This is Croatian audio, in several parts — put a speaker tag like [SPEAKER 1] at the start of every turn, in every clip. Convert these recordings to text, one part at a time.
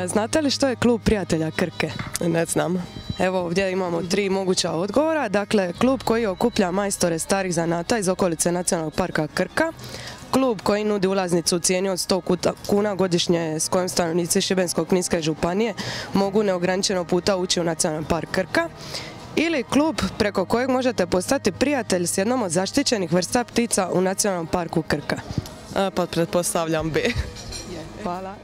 [SPEAKER 1] Znate li što je klub prijatelja Krke?
[SPEAKER 2] Ne znam.
[SPEAKER 1] Evo ovdje imamo 3 moguća odgovora. Dakle, klub koji okuplja majstore starih zanata iz okolice Nacionalnog parka Krka, klub koji nudi ulaznicu u cijeni od 100 kuna godišnje s kojom stanovnici Šibensko-kninske županije mogu neograničeno puta ući u Nacionalni park Krka, ili klub preko kojeg možete postati prijatelj s jednom od zaštićenih vrsta ptica u Nacionalnom parku Krka.
[SPEAKER 2] Pa pretpostavljam B.
[SPEAKER 1] Hvala.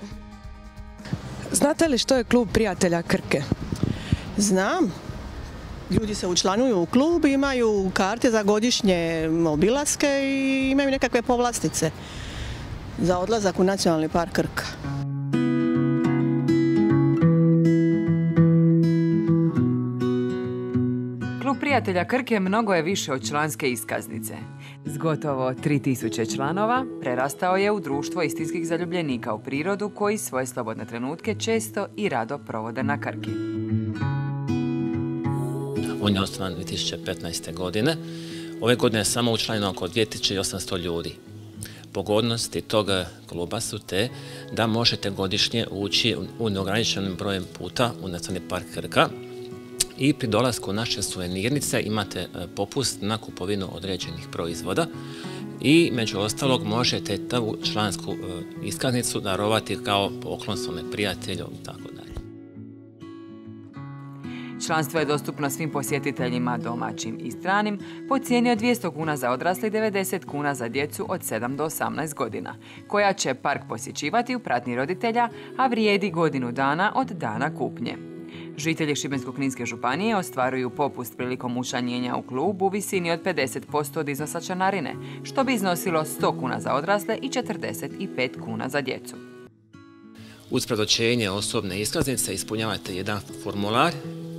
[SPEAKER 1] Znate li što je klub prijatelja Krke?
[SPEAKER 2] Znam. Ljudi se učlanuju u klub, imaju karte za godišnje obilaske i imaju nekakve povlastice za odlazak u Nacionalni park Krka.
[SPEAKER 3] Klub prijatelja Krke mnogo je više od članske iskaznice. S gotovo 3000 članova prerastao je u društvo istinskih zaljubljenika u prirodu koji svoje slobodne trenutke često i rado provode na Krki.
[SPEAKER 4] On je osnovan 2015. godine. Ove godine je samo učlanjeno oko 2800 ljudi. Pogodnosti tog kluba su te da možete godišnje ući u neograničenim brojem puta u Nacionalni park Krka i pri dolasku u naše suvenirnice imate popust na kupovinu određenih proizvoda i među ostalog možete tu člansku iskaznicu darovati kao poklon svome prijatelju itd.
[SPEAKER 3] Članstvo je dostupno svim posjetiteljima domaćim i stranim po cijeni od 200 kuna za odrasle i 90 kuna za djecu od 7 do 18 godina, koja će park posjećivati u pratnji roditelja, a vrijedi godinu dana od dana kupnje. Žitelji Šibensko-kninske županije ostvaruju popust prilikom učlanjenja u klub u visini od 50% od iznosa članarine, što bi iznosilo 100 kuna za odrasle i 45 kuna za djecu.
[SPEAKER 4] Uz predočenje osobne iskaznice ispunjavate jedan formular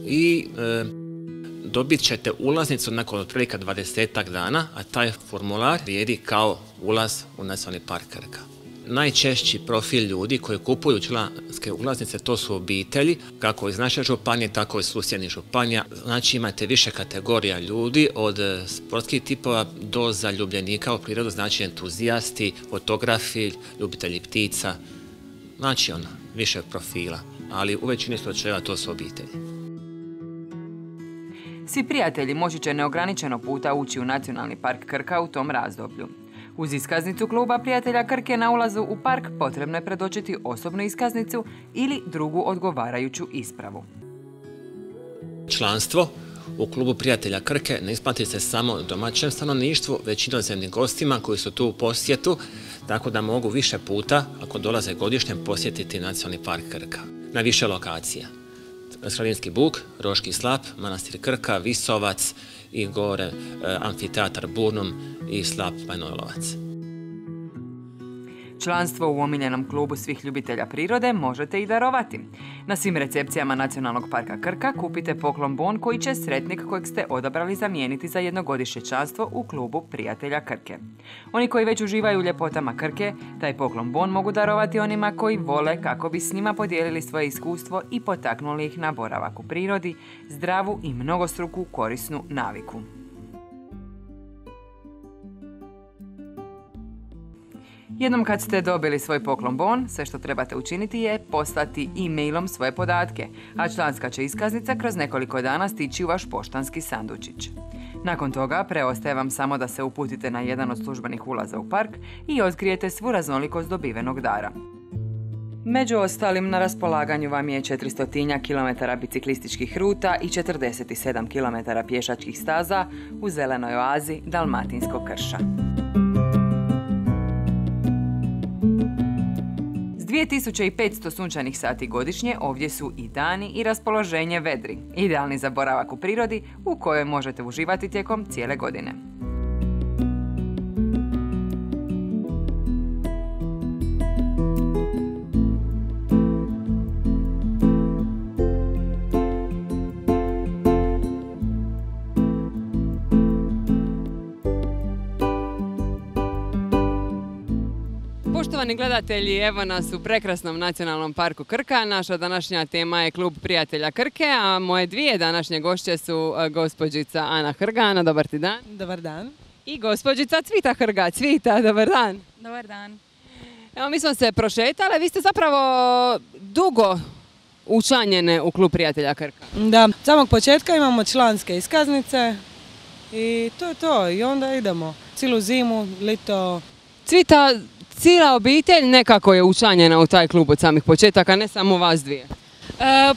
[SPEAKER 4] i dobit ćete ulaznicu nakon otprilike 20 dana, a taj formular vrijedi kao ulaz u Nacionalni park Krka. Najčešći profil ljudi koji kupuju članske ulaznice to su obitelji, kako iz naše županije, tako i iz susjednih županija. Znači imate više kategorija ljudi, od sportskih tipova do zaljubljenika u prirodu, znači entuzijasti, fotografi, ljubitelji ptica, znači više profila, ali u većini slučajeva to su obitelji.
[SPEAKER 3] Svi prijatelji moći će neograničeno puta ući u Nacionalni park Krka u tom razdoblju. Uz iskaznicu kluba prijatelja Krke na ulazu u park potrebno je predočiti osobnu iskaznicu ili drugu odgovarajuću ispravu.
[SPEAKER 4] Članstvo u klubu prijatelja Krke ne isplati se samo domaćem stanovništvu, već inozemnim gostima koji su tu u posjetu, tako da mogu više puta, ako dolaze godišnje, posjetiti Nacionalni park Krka na više lokacija. Sredinski Buk, Roški slap, Manastir Krka, Visovac i gore amfiteatar Burnum i slap Manojlovac.
[SPEAKER 3] Članstvo u omiljenom klubu svih ljubitelja prirode možete i darovati. Na svim recepcijama Nacionalnog parka Krka kupite poklon bon koji će sretnik kojeg ste odabrali zamijeniti za jednogodišnje članstvo u klubu prijatelja Krke. Oni koji već uživaju u ljepotama Krke, taj poklon bon mogu darovati onima koji vole kako bi s njima podijelili svoje iskustvo i potaknuli ih na boravak u prirodi, zdravu i mnogostruku korisnu naviku. Jednom kad ste dobili svoj poklon bon, sve što trebate učiniti je poslati e-mailom svoje podatke, a članska će iskaznica kroz nekoliko dana stići u vaš poštanski sandučić. Nakon toga preostaje vam samo da se uputite na jedan od službenih ulaza u park i otkrijete svu raznolikost dobivenog dara. Među ostalim, na raspolaganju vam je 400 km biciklističkih ruta i 47 km pješačkih staza u zelenoj oazi Dalmatinskog krša. 2500 sunčanih sati godišnje ovdje su i dani i raspoloženje vedri, idealni za boravak u prirodi u kojoj možete uživati tijekom cijele godine. Poštovani gledatelji, evo nas u prekrasnom nacionalnom parku Krka. Naša današnja tema je Klub prijatelja Krke, a moje dvije današnje gošće su gospođica Ana Hrga. Ana, dobar ti dan.
[SPEAKER 5] Dobar dan.
[SPEAKER 3] I gospođica Cvita Hrga. Cvita, dobar dan.
[SPEAKER 6] Dobar dan.
[SPEAKER 3] Evo, mi smo se prošetale, vi ste zapravo dugo učlanjene u Klub prijatelja Krka.
[SPEAKER 5] Da, od samog početka imamo članske iskaznice i to je to. I onda idemo cijelu zimu, lito.
[SPEAKER 3] Cvita, cijela obitelj nekako je učlanjena u taj klub od samih početaka, ne samo vas dvije.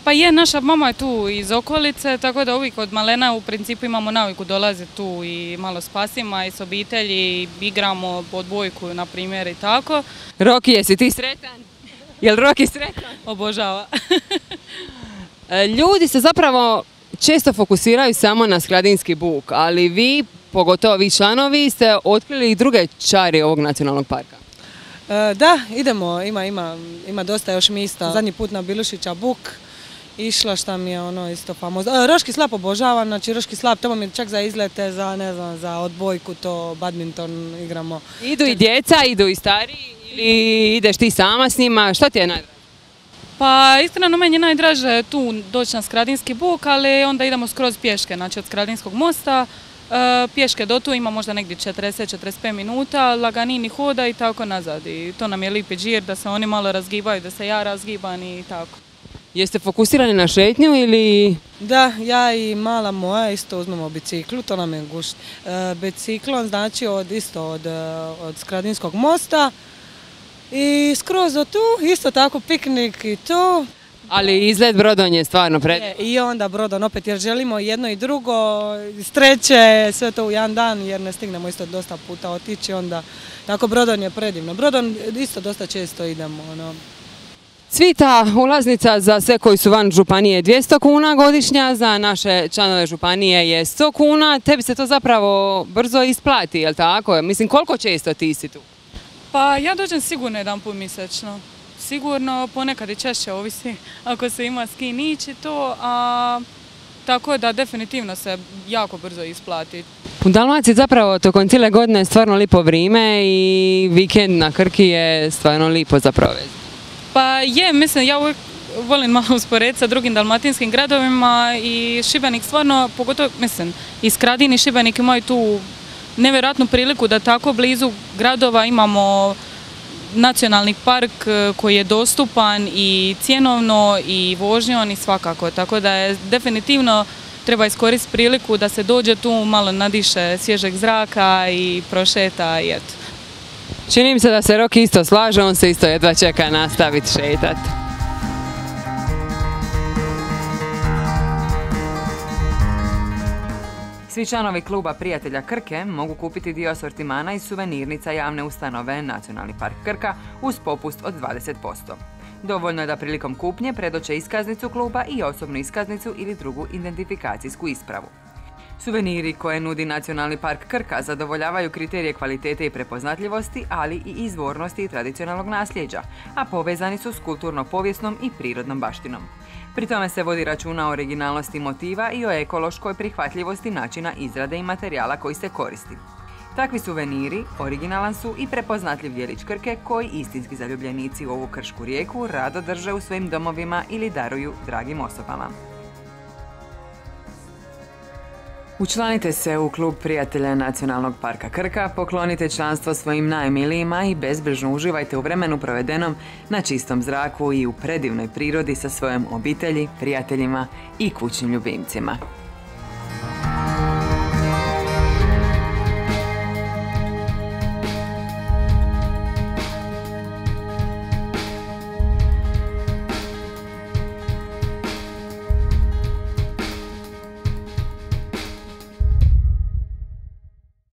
[SPEAKER 6] Pa je, naša mama je tu iz okolice, tako da uvijek od malena u principu imamo naviku dolaziti tu i malo spasima i s obitelji, igramo odbojku na primjer i tako.
[SPEAKER 3] Roki, jesi ti sretan? Jel Roki sretan?
[SPEAKER 6] Obožava.
[SPEAKER 3] Ljudi se zapravo često fokusiraju samo na Skradinski buk, ali vi, pogotovo vi članovi, ste otkrili i druge čari ovog nacionalnog parka.
[SPEAKER 5] Da, idemo, ima dosta još mjesta. Zadnji put na Bilušića buk išla, šta mi je ono isto famozno. Roški slap obožavam, znači Roški slap, tamo mi je čak za izlete, za ne znam, za odbojku, to badminton igramo.
[SPEAKER 3] Idu i djeca, idu i stariji ili ideš ti sama s njima, šta ti je najdraže?
[SPEAKER 6] Pa iskreno meni je najdraže tu doći na Skradinski buk, ali onda idemo skroz pješke, znači od Skradinskog mosta. Pješke do tu ima možda negdje 40-45 minuta, laganini hoda i tako nazad. I to nam je lipi džir da se oni malo razgibaju, da se ja razgibam i tako.
[SPEAKER 3] Jeste fokusirani na šetnju ili...
[SPEAKER 5] Da, ja i mala moja isto uzmemo biciklu, to nam je gušt. Biciklom znači od Skradinskog mosta i skroz do tu, isto tako piknik i to.
[SPEAKER 3] Ali izlet Brodon je stvarno predivno.
[SPEAKER 5] I onda Brodon opet, jer želimo jedno i drugo, streće, sve to u jedan dan, jer ne stignemo isto dosta puta otići, onda tako Brodon je predivno. Brodon isto dosta često idemo.
[SPEAKER 3] Cvita, ulaznica za sve koji su van županije je 200 kuna godišnja, za naše članove županije je 100 kuna. Tebi se to zapravo brzo isplati, jel tako? Mislim, koliko često ti si tu?
[SPEAKER 6] Pa ja dođem sigurno jedan put mjesečno. Sigurno, ponekad i češće, ovisi ako se ima s kim ići to, tako da definitivno se jako brzo isplati.
[SPEAKER 3] U Dalmaciji zapravo tokom cijele godine je stvarno lipo vrijeme i vikend na Krki je stvarno lipo za provesti.
[SPEAKER 6] Pa je, mislim, ja uvijek volim malo usporediti sa drugim dalmatinskim gradovima i Šibenik stvarno, pogotovo, mislim, i Skradin i Šibenik imaju tu nevjerojatnu priliku da tako blizu gradova imamo nacionalni park koji je dostupan i cjenovno i vožnjom i svakako, tako da je definitivno treba iskoristiti priliku da se dođe tu, malo nadiše svježeg zraka i prošeta i eto.
[SPEAKER 3] Čini mi se da se Roki isto slaže, on se isto jedva čeka nastaviti šetati. Svi članovi Kluba prijatelja Krke mogu kupiti dio asortimana i suvenirnica javne ustanove Nacionalni park Krka uz popust od 20%. Dovoljno je da prilikom kupnje predoče iskaznicu kluba i osobnu iskaznicu ili drugu identifikacijsku ispravu. Suveniri koje nudi Nacionalni park Krka zadovoljavaju kriterije kvalitete i prepoznatljivosti, ali i izvornosti i tradicionalnog nasljeđa, a povezani su s kulturno-povijesnom i prirodnom baštinom. Pri tome se vodi računa o originalnosti motiva i o ekološkoj prihvatljivosti načina izrade i materijala koji se koristi. Takvi suveniri originalan su i prepoznatljiv djelić Krke koji istinski zaljubljenici u ovu kršku rijeku rado drže u svojim domovima ili daruju dragim osobama. Učlanite se u Klub prijatelja Nacionalnog parka Krka, poklonite članstvo svojim najmilijima i bezbrižno uživajte u vremenu provedenom na čistom zraku i u predivnoj prirodi sa svojom obitelji, prijateljima i kućnim ljubimcima.